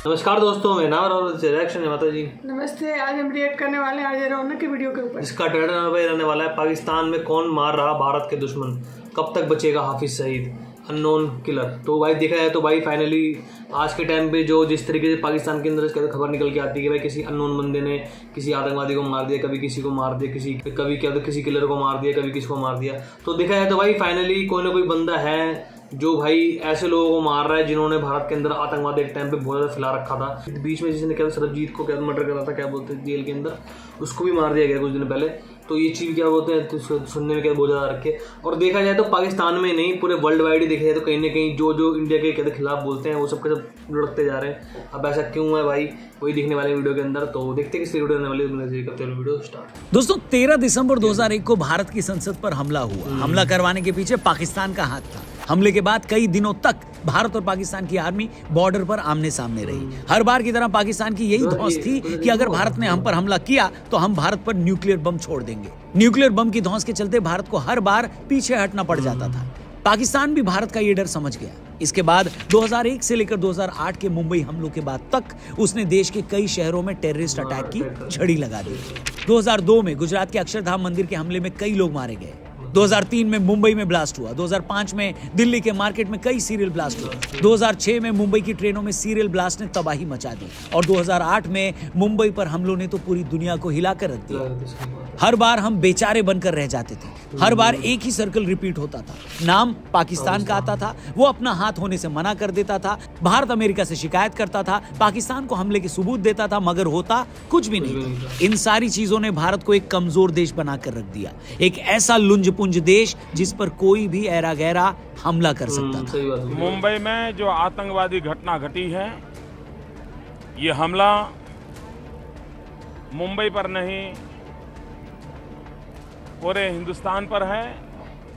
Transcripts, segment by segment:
नमस्कार दोस्तों, मैं नाम और रिएक्शन है माता जी। नमस्ते। आज हम रिएक्ट करने वाले हैं अजय रौनक की वीडियो के ऊपर। इसका ट्रेलर रहने वाला है पाकिस्तान में कौन मार रहा भारत के दुश्मन, कब तक बचेगा हाफिज सईद, अननोन किलर। तो भाई देखा जाए तो भाई फाइनली आज के टाइम पे जो जिस तरीके से पाकिस्तान के अंदर इसका खबर निकल के आती है कि भाई किसी अननोन बंदे ने किसी आतंकवादी को मार दिया, कभी किसी को मार दिया, कभी क्या तो किसी किलर को मार दिया, कभी किसी को मार दिया। तो देखा जाए तो भाई फाइनली कोई ना कोई बंदा है जो भाई ऐसे लोगों को मार रहा है जिन्होंने भारत के अंदर आतंकवाद एक टाइम पे बहुत ज्यादा फैला रखा था। बीच में जिसने क्या सरबजीत को क्या मर्डर करा था, क्या बोलते हैं जेल के अंदर, उसको भी मार दिया गया कुछ दिन पहले। तो ये चीज क्या बोलते हैं तो सुनने में क्या बहुत ज्यादा रखे। और देखा जाए तो पाकिस्तान में नहीं पूरे वर्ल्ड वाइड ही देखा जाए तो कहीं ना कहीं जो इंडिया के कहते खिलाफ बोलते हैं वो सब के सब लुढ़कते जा रहे हैं। अब ऐसा क्यों है भाई, वही दिखने वाले वीडियो के अंदर। तो देखते हैं किस वीडियो आने वाली वीडियो स्टार्ट। दोस्तों 13 दिसंबर 2001 को भारत की संसद पर हमला हुआ। हमला करवाने के पीछे पाकिस्तान का हाथ था। हमले के बाद कई दिनों तक भारत और पाकिस्तान की आर्मी बॉर्डर पर आमने सामने रही। हर बार की तरह पाकिस्तान की यही धौंस थी कि अगर भारत ने हम पर हमला किया तो हम भारत पर न्यूक्लियर बम छोड़ देंगे। न्यूक्लियर बम की धौंस के चलते भारत को हर बार पीछे हटना पड़ जाता था। पाकिस्तान भी भारत का ये डर समझ गया। इसके बाद 2001 से लेकर 2008 के मुंबई हमलों के बाद तक उसने देश के कई शहरों में टेररिस्ट अटैक की झड़ी लगा दी। 2002 में गुजरात के अक्षरधाम मंदिर के हमले में कई लोग मारे गए। 2003 में मुंबई में ब्लास्ट हुआ। 2005 में दिल्ली के मार्केट में कई सीरियल ब्लास्ट हुए। 2006 में मुंबई की ट्रेनों में सीरियल ब्लास्ट ने तबाही मचा दी। और 2008 में मुंबई पर हमलों ने तो पूरी दुनिया को हिलाकर रख दिया। हर बार हम बेचारे बनकर रह जाते थे। हर बार एक ही सर्कल रिपीट होता था। नाम पाकिस्तान का आता था, वो अपना हाथ होने से मना कर देता था। भारत अमेरिका से शिकायत करता था, पाकिस्तान को हमले के सबूत देता था, मगर होता कुछ भी नहीं था। इन सारी चीजों ने भारत को एक कमजोर देश बनाकर रख दिया, एक ऐसा लुंजपुंज देश जिस पर कोई भी ऐरा गैरा हमला कर सकता था। मुंबई में जो आतंकवादी घटना घटी है, ये हमला मुंबई पर नहीं पूरे हिंदुस्तान पर है।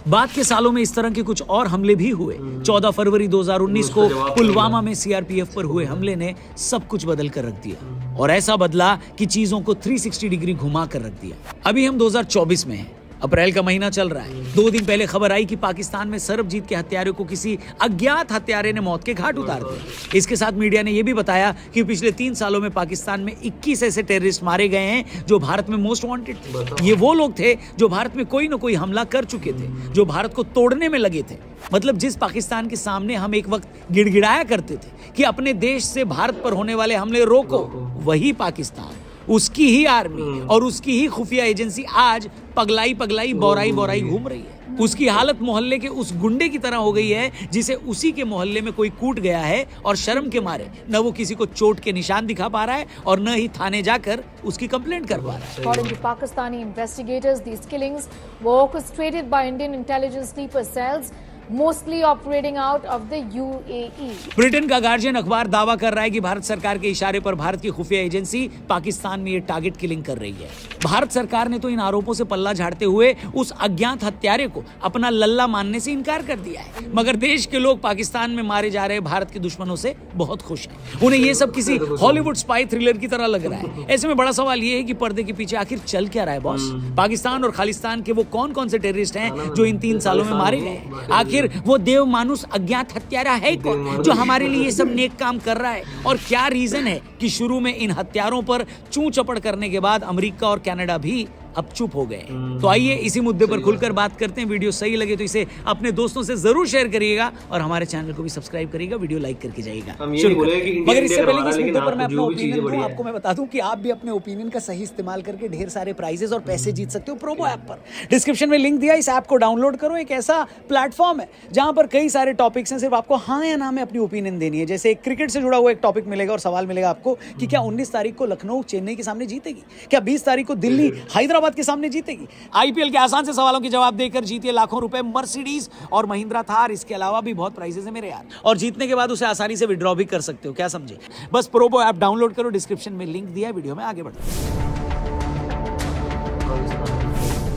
बाद के सालों में इस तरह के कुछ और हमले भी हुए। 14 फरवरी 2019 को पुलवामा में सीआरपीएफ पर हुए हमले ने सब कुछ बदल कर रख दिया। और ऐसा बदला कि चीजों को 360 डिग्री घुमा कर रख दिया। अभी हम 2024 में हैं। अप्रैल का महीना चल रहा है। 2 दिन पहले खबर आई कि पाकिस्तान में सरबजीत के हत्यारे को किसी अज्ञात हत्यारे ने मौत के घाट उतार दिया। इसके साथ मीडिया ने यह भी बताया कि पिछले 3 सालों में पाकिस्तान में 21 ऐसे टेररिस्ट मारे गए हैं जो भारत में मोस्ट वांटेड थे। ये वो लोग थे जो भारत में कोई ना कोई हमला कर चुके थे, जो भारत को तोड़ने में लगे थे। मतलब जिस पाकिस्तान के सामने हम एक वक्त गिड़गिड़ाया करते थे कि अपने देश से भारत पर होने वाले हमले रोको, वही पाकिस्तान, उसकी ही आर्मी और उसकी ही खुफिया एजेंसी आज पगलाई बोराई घूम रही है। उसकी हालत मोहल्ले के उस गुंडे की तरह हो गई है जिसे उसी के मोहल्ले में कोई कूट गया है और शर्म के मारे न वो किसी को चोट के निशान दिखा पा रहा है और न ही थाने जाकर उसकी कंप्लेंट कर पा रहा है। According to Pakistani investigators, these killings were orchestrated by Indian intelligence sleeper cells, mostly operating out of the UAE. Britain का गार्जियन अखबार दावा कर रहा है कि भारत सरकार के इशारे पर भारत की खुफिया एजेंसी पाकिस्तान में ये टारगेट किलिंग कर रही है। भारत सरकार ने तो इन आरोपों से पल्ला झाड़ते हुए उस अज्ञात हत्यारे को अपना लल्ला मानने से इनकार कर दिया है। मगर देश के लोग पाकिस्तान में मारे जा रहे भारत के दुश्मनों से बहुत खुश हैं। उन्हें ये सब किसी हॉलीवुड स्पाई थ्रिलर की तरह लग रहा है। ऐसे में बड़ा सवाल ये है कि पर्दे के पीछे आखिर चल क्या रहा है बॉस? पाकिस्तान और खालिस्तान के वो कौन कौन से टेररिस्ट हैं जो इन 3 सालों में मारे गए? आखिर वो देव मानुस अज्ञात हत्यारा है कौन जो हमारे लिए ये सब नेक काम कर रहा है? और क्या रीजन है कि शुरू में इन हत्यारों पर चूं चपड़ करने के बाद अमेरिका और कनाडा भी अब चुप हो गए? तो आइए इसी मुद्दे पर खुलकर बात करते हैं। वीडियो सही लगे तो इसे अपने दोस्तों से जरूर शेयर करिएगा और हमारे चैनल को भी सब्सक्राइब करिएगा, वीडियो लाइक करके जाइएगा। मगर इससे पहले इस मुद्दे पर मैं अपना ओपिनियन दूं, आपको मैं बता दूं कि आप भी अपने ओपिनियन का सही इस्तेमाल करके ढेर सारे प्राइजेस और पैसे जीत सकते हो प्रोमो ऐप पर। डिस्क्रिप्शन में लिंक दिया, इस ऐप को डाउनलोड करो। एक ऐसा प्लेटफॉर्म है जहां पर कई सारे टॉपिक्स हैं, सिर्फ आपको हाँ या ना में अपनी ओपिनियन देनी है। जैसे क्रिकेट से जुड़ा हुआ एक टॉपिक मिलेगा और सवाल मिलेगा आपको कि क्या 19 तारीख को लखनऊ चेन्नई के सामने जीतेगी, क्या 20 तारीख को दिल्ली हैदराबाद के सामने जीतेगी। आईपीएल के आसान से सवालों के जवाब देकर जीतिए लाखों रुपए मर्सिडीज और महिंद्रा थार। इसके अलावा भी बहुत प्राइजेस है मेरे यार, और जीतने के बाद उसे आसानी से विड्रॉ भी कर सकते हो। क्या समझे? बस प्रोमो ऐप डाउनलोड करो, डिस्क्रिप्शन में लिंक दिया है। वीडियो में आगे बढ़ो।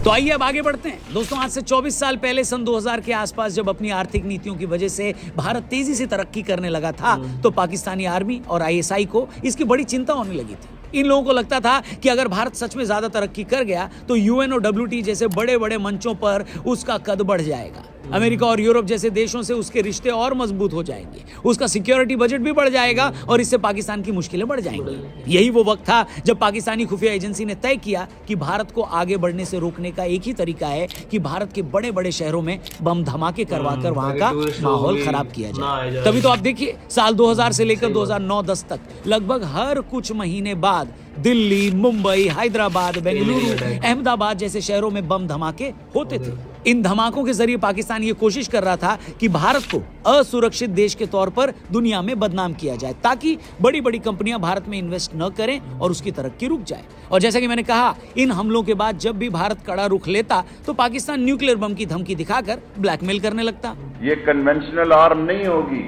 तो आइए अब आगे बढ़ते हैं दोस्तों। आज से 24 साल पहले सन 2000 के आसपास जब अपनी आर्थिक नीतियों की वजह से भारत तेजी से तरक्की करने लगा था तो पाकिस्तानी आर्मी और आईएसआई को इसकी बड़ी चिंता होने लगी थी। इन लोगों को लगता था कि अगर भारत सच में ज्यादा तरक्की कर गया तो यूएन और WTO जैसे बड़े बड़े मंचों पर उसका कद बढ़ जाएगा, अमेरिका और यूरोप जैसे देशों से उसके रिश्ते और मजबूत हो जाएंगे, उसका सिक्योरिटी बजट भी बढ़ जाएगा और इससे पाकिस्तान की मुश्किलें बढ़ जाएंगी। यही वो वक्त था जब पाकिस्तानी खुफिया एजेंसी ने तय किया कि भारत को आगे बढ़ने से रोकने का एक ही तरीका है कि भारत के बड़े बड़े शहरों में बम धमाके करवाकर वहां का माहौल खराब किया जाए। तभी तो आप देखिए साल 2000 से लेकर 2009-10 तक लगभग हर कुछ महीने बाद दिल्ली, मुंबई, हैदराबाद, बेंगलुरु, अहमदाबाद जैसे शहरों में बम धमाके होते थे। इन धमाकों के जरिए पाकिस्तान ये कोशिश कर रहा था कि भारत को असुरक्षित देश के तौर पर दुनिया में बदनाम किया जाए ताकि बड़ी बड़ी कंपनियां भारत में इन्वेस्ट न करें और उसकी तरक्की रुक जाए। और जैसा कि मैंने कहा, इन हमलों के बाद जब भी भारत कड़ा रुख लेता तो पाकिस्तान न्यूक्लियर बम की धमकी दिखाकर ब्लैकमेल करने लगता। ये कन्वेंशनल आर्म नहीं होगी।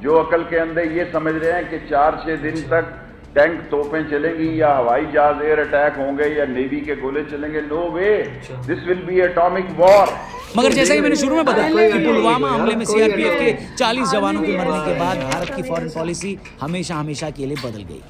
जो अकल के अंदर ये समझ रहे हैं कि 4-6 दिन तक टैंक तोपें चलेंगी या हवाई जहाज एयर अटैक होंगे या नेवी के गोले चलेंगे, no way, this will be atomic war. मगर जैसा कि मैंने शुरू में बताया कि पुलवामा हमले में सीआरपीएफ के 40 जवानों के मरने के बाद भारत की फॉरेन पॉलिसी हमेशा हमेशा के लिए बदल गई।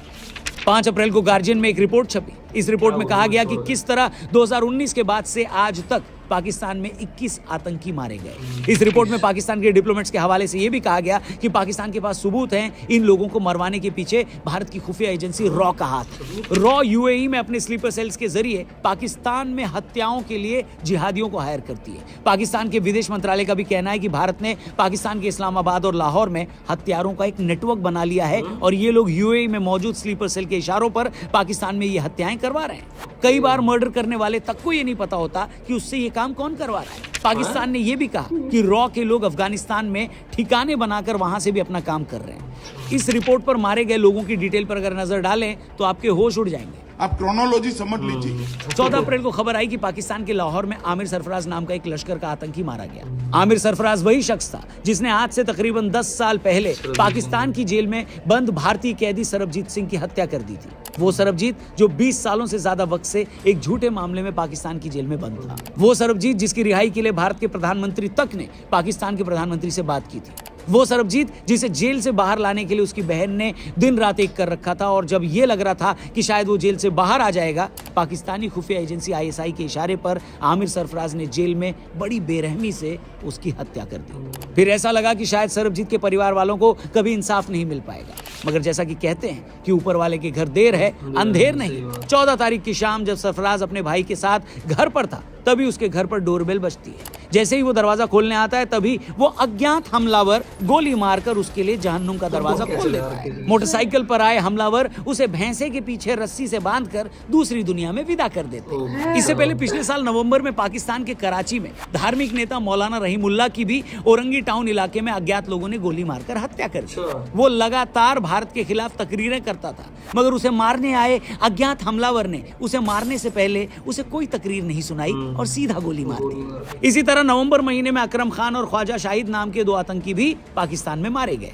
5 अप्रैल को गार्जियन में एक रिपोर्ट छपी। इस रिपोर्ट में कहा गया कि किस तरह 2019 के बाद से आज तक पाकिस्तान में 21 आतंकी मारे गए। इस रिपोर्ट में पाकिस्तान के डिप्लोमेट्स के हवाले से यह भी कहा गया कि पाकिस्तान के पास सबूत हैं इन लोगों को मरवाने के पीछे भारत की खुफिया एजेंसी रॉ का हाथ। रॉ यूएई में अपने स्लीपर सेल्स के जरिए पाकिस्तान में हत्याओं के लिए जिहादियों को हायर करती है। पाकिस्तान के विदेश मंत्रालय का भी कहना है कि भारत ने पाकिस्तान के इस्लामाबाद और लाहौर में हत्यारों का एक नेटवर्क बना लिया है और ये लोग यूएई में मौजूद स्लीपर सेल के इशारों पर पाकिस्तान में ये हत्याएं करवा रहे हैं। कई बार मर्डर करने वाले तक को ये नहीं पता होता कि उससे ये काम कौन करवा रहा है। पाकिस्तान ने यह भी कहा कि रॉ के लोग अफगानिस्तान में ठिकाने बनाकर वहां से भी अपना काम कर रहे हैं। इस रिपोर्ट पर मारे गए लोगों की डिटेल पर अगर नजर डालें तो आपके होश उड़ जाएंगे। आप क्रोनोलॉजी समझ लीजिए। 14 अप्रैल को खबर आई कि पाकिस्तान के लाहौर में आमिर सरफराज नाम का एक लश्कर का आतंकी मारा गया। आमिर सरफराज वही शख्स था जिसने आज से तकरीबन 10 साल पहले पाकिस्तान की जेल में बंद भारतीय कैदी सरबजीत सिंह की हत्या कर दी थी। वो सरबजीत जो 20 सालों से ज्यादा वक्त से एक झूठे मामले में पाकिस्तान की जेल में बंद था। वो सरबजीत जिसकी रिहाई के लिए भारत के प्रधानमंत्री तक ने पाकिस्तान के प्रधानमंत्री से बात की थी। वो सरबजीत जिसे जेल से बाहर लाने के लिए उसकी बहन ने दिन रात एक कर रखा था और जब ये लग रहा था कि शायद वो जेल से बाहर आ जाएगा, पाकिस्तानी खुफिया एजेंसी ISI के इशारे पर आमिर सरफराज ने जेल में बड़ी बेरहमी से उसकी हत्या कर दी। फिर ऐसा लगा कि शायद सरबजीत के परिवार वालों को कभी इंसाफ नहीं मिल पाएगा, मगर जैसा कि कहते हैं कि ऊपर वाले के घर देर है अंधेर नहीं। 14 तारीख की शाम जब सरफराज अपने भाई के साथ घर पर था तभी उसके घर पर डोरबेल बजती है। जैसे ही वो दरवाजा खोलने आता है तभी वो अज्ञात हमलावर गोली मारकर उसके लिए जहन्नुम का दरवाजा खोल देता है। मोटरसाइकिल पर आए हमलावर उसे भैंसे के पीछे रस्सी से बांधकर दूसरी दुनिया में विदा कर देते हैं। इससे पहले पिछले साल नवंबर में पाकिस्तान के कराची में धार्मिक नेता मौलाना रहीमुल्लाह की भी औरंगी टाउन इलाके में अज्ञात लोगों ने गोली मारकर हत्या कर दी। वो लगातार भारत के खिलाफ तकरीरें करता था, मगर उसे मारने आए अज्ञात हमलावर ने उसे मारने से पहले उसे कोई तकरीर नहीं सुनाई और सीधा गोली मार दी। इसी तरह नवंबर महीने में अकरम खान और ख्वाजा शाहिद नाम के 2 आतंकी भी पाकिस्तान में मारे गए।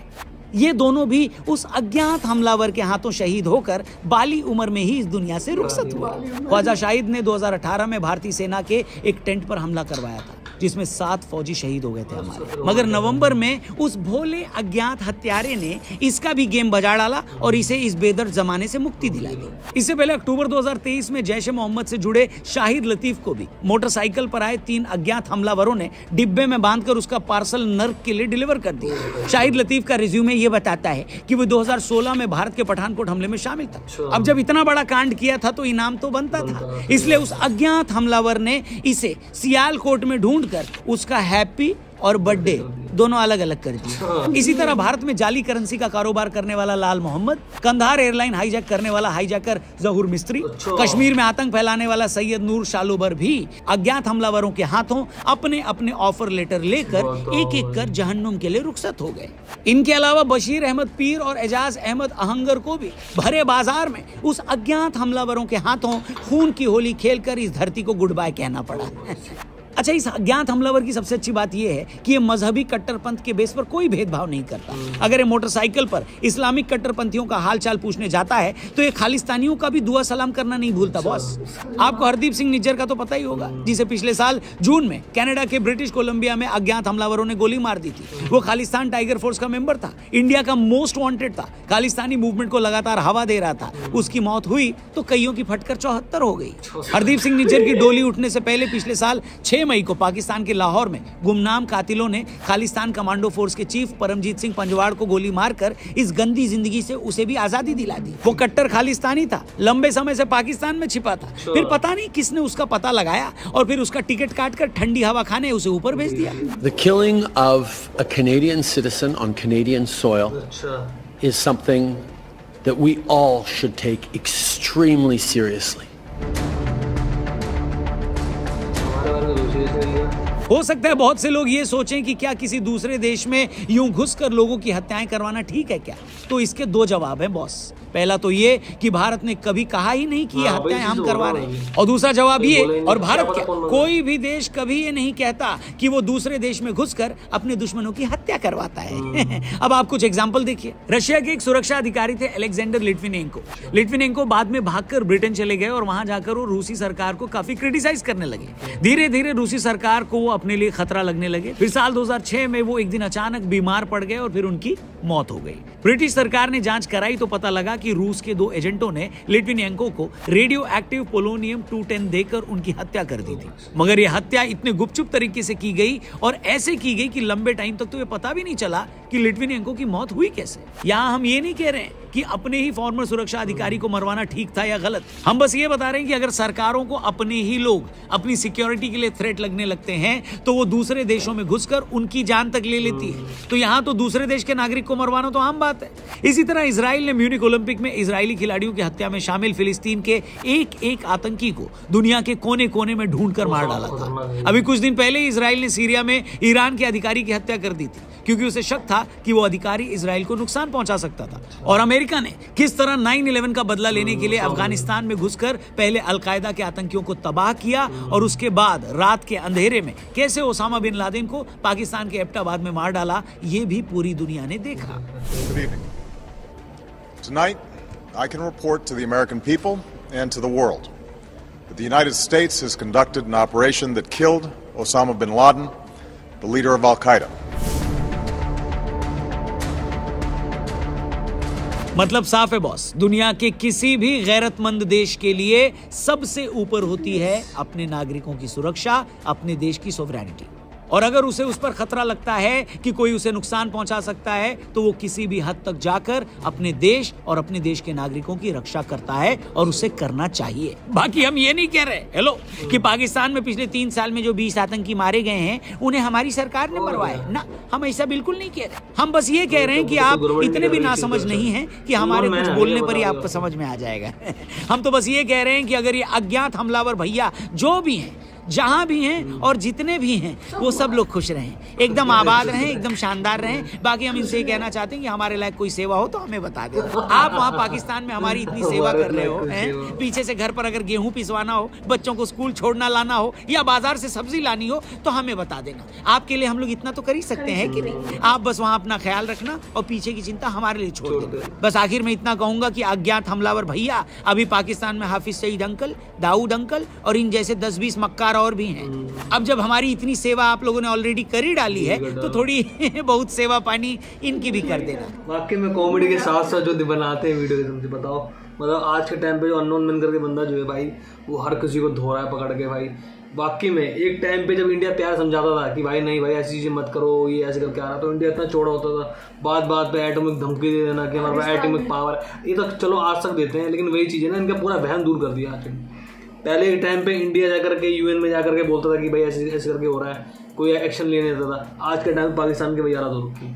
ये दोनों भी उस अज्ञात हमलावर के हाथों शहीद होकर बाली उम्र में ही इस दुनिया से रुखसत हुआ। ख्वाजा शाहिद ने 2018 में भारतीय सेना के एक टेंट पर हमला करवाया था जिसमें 7 फौजी शहीद हो गए थे हमारे, मगर नवंबर में उस भोले अज्ञात हत्यारे ने इसका भी गेम बजा डाला और इसे इस बेदर्द जमाने से मुक्ति दिला दी। इससे पहले अक्टूबर 2023 में जैश-ए मोहम्मद से जुड़े शाहिद लतीफ को भी मोटरसाइकिल पर आए 3 अज्ञात हमलावरों ने डिब्बे में बांधकर उसका पार्सल नर्क के लिए डिलीवर कर दिया। शाहिद लतीफ का रिज्यूमे ये बताता है कि वो 2016 में भारत के पठानकोट हमले में शामिल था। अब जब इतना बड़ा कांड किया था तो इनाम तो बनता था, इसलिए उस अज्ञात हमलावर ने इसे सियालकोट में ढूंढ उसका हैप्पी और बर्थडे दोनों अलग अलग कर दिए। इसी तरह भारत में जाली करेंसी का कारोबार करने वाला लाल मोहम्मद, कंधार एयरलाइन हाईजैक करने वाला हाईजैकर जहूर मिस्त्री, कश्मीर में आतंक फैलाने वाला सैयद नूर शालोबर भी अज्ञात हमलावरों के हाथों अपने अपने ऑफर लेटर लेकर एक एक कर जहन्नुम के लिए रुखसत हो गए। इनके अलावा बशीर अहमद पीर और एजाज अहमद अहंगर को भी भरे बाजार में उस अज्ञात हमलावरों के हाथों खून की होली खेलकर इस धरती को गुड बाय कहना पड़ा। अच्छा, इस अज्ञात हमलावर की सबसे अच्छी बात यह है कि ये मजहबी कट्टरपंथ के बेस पर कोई भेदभाव नहीं करता। अगर ये मोटरसाइकिल पर इस्लामिक कट्टरपंथियों का हालचाल पूछने जाता है तो ये खालिस्तानियों का भी दुआ सलाम करना नहीं भूलता बॉस। आपको हरदीप सिंह निज्जर का तो पता ही होगा, जिसे पिछले साल जून में कनाडा के ब्रिटिश कोलंबिया में अज्ञात हमलावरों ने गोली मार दी थी। वो खालिस्तान टाइगर फोर्स का मेंबर था, इंडिया का मोस्ट वांटेड था, खालिस्तानी मूवमेंट को लगातार हवा दे रहा था। उसकी मौत हुई तो कईयों की फटकर 74 हो गई। हरदीप सिंह निज्जर की डोली उठने से पहले पिछले साल 6 मई को पाकिस्तान के लाहौर में गुमनाम कातिलों ने खालिस्तान कमांडो फोर्स के चीफ परमजीत सिंह पंजवाड़ को गोली मारकर इस गंदी जिंदगी से उसे भी आजादी दिला दी। वो कट्टर खालिस्तानी था, लंबे समय से पाकिस्तान में छिपा था, फिर पता नहीं किसने उसका पता लगाया और फिर उसका टिकट काटकर ठंडी हवा खाने उसे ऊपर भेज दिया। The killing of a Canadian citizen on Canadian soil is something that we all should take extremely seriously. हो सकता है बहुत से लोग ये सोचें कि क्या किसी दूसरे देश में यूं घुसकर लोगों की हत्याएं करवाना ठीक है क्या? तो इसके दो जवाब हैं बॉस। पहला तो ये कि भारत ने कभी कहा ही नहीं कि ये हत्याएं हम करवा रहे हैं, और दूसरा जवाब ये, और भारत क्या कोई भी देश कभी ये नहीं कहता कि वो दूसरे देश में घुसकर अपने दुश्मनों की हत्या करवाता है। अब आप कुछ एग्जांपल देखिए। रशिया के एक सुरक्षा अधिकारी थे अलेक्जेंडर लिट्विनेंको। लिट्विनेंको बाद में भागकर ब्रिटेन चले गए और वहां जाकर वो रूसी सरकार को काफी क्रिटिसाइज करने लगे। धीरे धीरे रूसी सरकार को वो अपने लिए खतरा लगने लगे। फिर साल 2006 में वो एक दिन अचानक बीमार पड़ गए और फिर उनकी मौत हो गई। ब्रिटिश सरकार ने जांच कराई तो पता लगा कि रूस के 2 एजेंटों ने लिट्विनेंको को रेडियो एक्टिव पोलोनियम 210 देकर उनकी हत्या कर दी थी। मगर यह हत्या इतने गुपचुप तरीके से की गई और ऐसे की गई कि लंबे टाइम तक तो ये पता भी नहीं चला कि लिट्विनेंको की मौत हुई कैसे। यहाँ हम ये नहीं कह रहे हैं कि अपने ही फॉर्मर सुरक्षा अधिकारी को मरवाना ठीक था या गलत। हम बस ये बता रहे हैं कि अगर सरकारों को अपने ही लोग अपनी सिक्योरिटी के लिए थ्रेट लगने लगते हैं तो वो दूसरे देशों में घुसकर उनकी जान तक ले लेती है। तो यहाँ तो दूसरे देश के नागरिक को मरवाना तो आम बात है। इसी तरह इजराइल ने म्यूनिक ओलंपिक में इजरायली खिलाड़ियों की हत्या में शामिल फिलिस्तीन के एक आतंकी को दुनिया के कोने कोने में ढूंढकर मार डाला था। अभी कुछ दिन पहले इजराइल ने सीरिया में ईरान के अधिकारी की हत्या कर दी थी क्योंकि उसे शक था कि वो अधिकारी इजराइल को नुकसान पहुंचा सकता था। और अमेरिका ने किस तरह 9/11 का बदला लेने के लिए अफगानिस्तान में घुसकर पहले अलकायदा के आतंकियों को तबाह किया और उसके बाद रात के अंधेरे में कैसे ओसामा बिन लादेन को पाकिस्तान के एबटाबाद में मार डाला, ये भी पूरी दुनिया ने देखा। Tonight, I can report to the American people and to the world that the United States has conducted an operation that killed Osama bin Laden, the leader of Al-Qaeda. मतलब साफ है बॉस, दुनिया के किसी भी गैरतमंद देश के लिए सबसे ऊपर होती है अपने नागरिकों की सुरक्षा, अपने देश की सोवरेनिटी। और अगर उसे उस पर खतरा लगता है कि कोई उसे नुकसान पहुंचा सकता है तो वो किसी भी हद तक जाकर अपने देश और अपने देश के नागरिकों की रक्षा करता है और उसे करना चाहिए। बाकी हम ये नहीं कह रहे कि पाकिस्तान में पिछले 3 साल में जो 20 आतंकी मारे गए हैं उन्हें हमारी सरकार ने मरवाए ना, हम ऐसा बिल्कुल नहीं कह रहे। हम बस ये कह रहे हैं कि आप इतने भी नासमझ नहीं हैं कि हमारे कुछ बोलने पर ही आपको समझ में आ जाएगा। हम तो बस ये कह रहे हैं कि अगर ये अज्ञात हमलावर भैया जो भी हैं, जहां भी हैं और जितने भी हैं, वो सब लोग खुश रहें, एकदम आबाद रहें, एकदम शानदार रहें। बाकी हम इनसे कहना चाहते हैं कि हमारे लायक कोई सेवा हो तो हमें बता दें। आप वहां पाकिस्तान में हमारी इतनी सेवा कर रहे हो, पीछे से घर पर अगर गेहूं पिसवाना हो, बच्चों को स्कूल छोड़ना लाना हो या बाजार से सब्जी लानी हो तो हमें बता देना। आपके लिए हम लोग इतना तो कर ही सकते हैं कि नहीं। आप बस वहां अपना ख्याल रखना और पीछे की चिंता हमारे लिए छोड़ देना। बस आखिर में इतना कहूंगा कि अज्ञात हमलावर भैया अभी पाकिस्तान में हाफिज सईद अंकल, दाऊद अंकल और इन जैसे 10-20 मक्कार और भी हैं। अब जब हमारी इतनी सेवा आप लोगों ने ऑलरेडी कर ही डाली है तो थोड़ी बहुत सेवा पानी इनकी भी कर देना। वाकई में कॉमेडी के साथ साथ जो बनाते हैं वीडियो, तुमसे बताओ मतलब आज के टाइम पे जो अननोन मैन करके बंदा जो है भाई, वो हर किसी को धो रहा है पकड़ के भाई। वाकई में एक टाइम पे जब इंडिया प्यार समझाता था कि भाई नहीं भाई ऐसी चीजें मत करो, ये ऐसे करके आ रहा, तो इंडिया इतना चौड़ा होता था। बात बात पे एटॉमिक धमकी दे देना कि हमारे पास एटॉमिक पावर, ये तो चलो आज तक देते हैं, लेकिन वही चीज़ है ना, इनका पूरा बहन दूर कर दिया। पहले के टाइम पे इंडिया जाकर के यूएन में जाकर के बोलता था कि भाई ऐसे ऐसे करके हो रहा है, कोई एक्शन लेने देता था। आज के टाइम पे पाकिस्तान के भैया तो रुकी।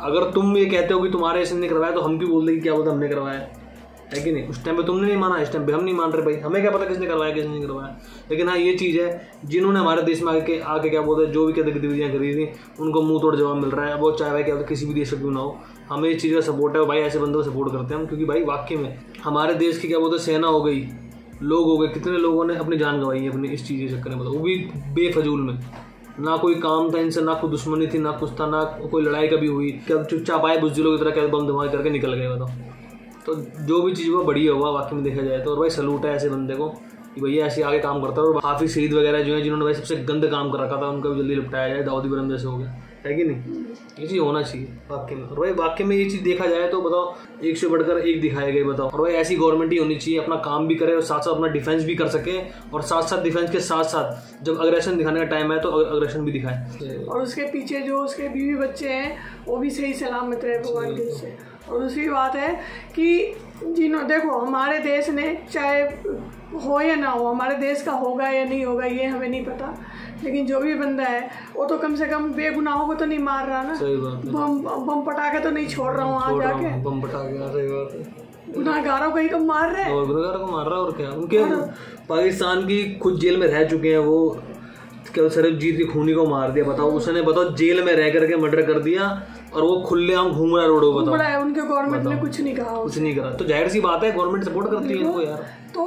अगर तुम ये कहते हो कि तुम्हारे ऐसे नहीं करवाया तो हम क्यों बोल दें कि क्या बोलते हमने करवाया है कि नहीं। उस टाइम पे तुमने नहीं माना, इस टाइम पे हम नहीं मान रहे भाई, हमें क्या पता किसने करवाया किसने नहीं करवाया। लेकिन हाँ ये चीज़ है, जिन्होंने हमारे देश में आके क्या बोलते हैं, जो भी क्या गतिविधियाँ करी थी उनको मुंह तोड़ जवाब मिल रहा है। वो चाहे भाई क्या किसी भी देश का क्यों ना हो, हमें इस चीज़ का सपोर्ट है भाई, ऐसे बंदों को सपोर्ट करते हैं हम। क्योंकि भाई वाकई में हमारे देश की क्या बोलते हैं सेना हो गई, लोग हो गए, कितने लोगों ने अपनी जान गंवाई है अपनी इस चीज़ के चक्कर में, बताओ, वो भी बेफजूल में। ना कोई काम था इनसे, ना कोई दुश्मनी थी, ना कुछ था, ना कोई लड़ाई कभी हुई, क्या चुपचाप आए बुज़दिलों की तरह क्या बम धमाके करके निकल गए, बताओ। तो जो भी चीज़ हुआ बढ़िया हुआ वाकई में देखा जाए तो। और भाई सलूट है ऐसे बंदे को कि भैया ऐसे आगे काम करता है। और हाफिज सईद वगैरह जो है जिन्होंने भाई सबसे गंदा काम कर रखा था, उनका भी जल्दी निपटाया जाए, दाऊद इब्राहिम जैसे हो गया, है कि नहीं? ये चीज़ होना चाहिए वाकई में। और भाई वाकई में ये चीज़ देखा जाए तो बताओ, एक से बढ़कर एक दिखाए गए, बताओ। और भाई ऐसी गवर्नमेंट ही होनी चाहिए, अपना काम भी करे और साथ साथ अपना डिफेंस भी कर सके, और साथ साथ डिफेंस के साथ साथ जब अग्रेशन दिखाने का टाइम है तो अग्रेशन भी दिखाए। और उसके पीछे जो उसके बीवी बच्चे हैं वो भी सही सलामत रहे भगवान के से। और दूसरी बात है कि देखो हमारे देश ने चाहे हो या ना हो, हमारे देश का होगा या नहीं होगा ये हमें नहीं पता, लेकिन जो भी बंदा है वो तो कम से कम बेगुनाहों को तो नहीं मार रहा ना। सही बात है। बम पटाखे तो नहीं छोड़ रहा हूँ वहाँ जाके, बम पटाखे, सही बात है। गुनाहगारों को ही तो मार रहे हैं, और गुनाहगारों को मार रहा है। और क्या, उनके पाकिस्तान की खुद जेल में रह चुके हैं वो, क्या सरबजीत की खूनी को मार दिया, बताओ। उसने बताओ जेल में रह करके मर्डर कर दिया और वो खुलेआम घूम रहा है रोडों, बताओ। उनके गवर्नमेंट ने कुछ नहीं कहा, कुछ नहीं करा। तो जाहिर सी बात है गवर्नमेंट सपोर्ट करती है इनको यार। तो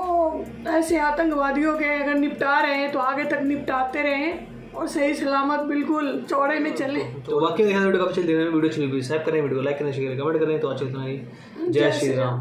ऐसे आतंकवादियों के अगर निपटा रहे हैं तो आगे तक निपटाते रहें और सही सलामत बिल्कुल चौड़े में चले। तो वाकई देखा वीडियो काफी अच्छी, वीडियो अच्छी लगी सब्सक्राइब करें, वीडियो लाइक करें, शेयर करें, कमेंट करें। तो अच्छा इतना ही, जय श्री राम।